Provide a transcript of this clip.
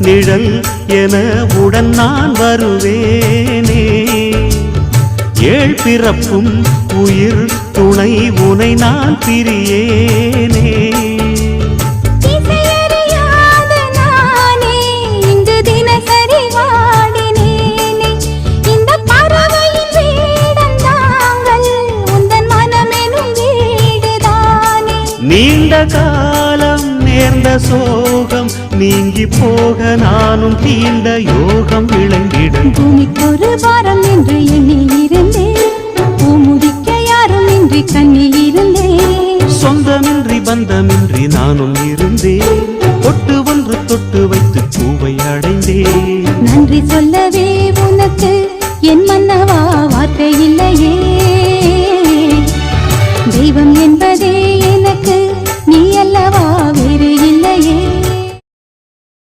நிழல் என உடன் நான் வருவேனே. ஏழ் பிறப்பும் உயிர் துணை உனை நான் பிரியேனே. நீண்ட காலம் நேர்ந்த சோகம் நீங்கி போக நானும் தீண்ட யோகம் விளங்கிடும். பூமிக்கொரு வாரம் என்று எண்ணி இருந்தேன், பூமுதிக்க யாரும் இன்றி கண்ணி இருந்தேன். சொந்தமின்றி பந்தமின்றி நானும் இருந்தேன்.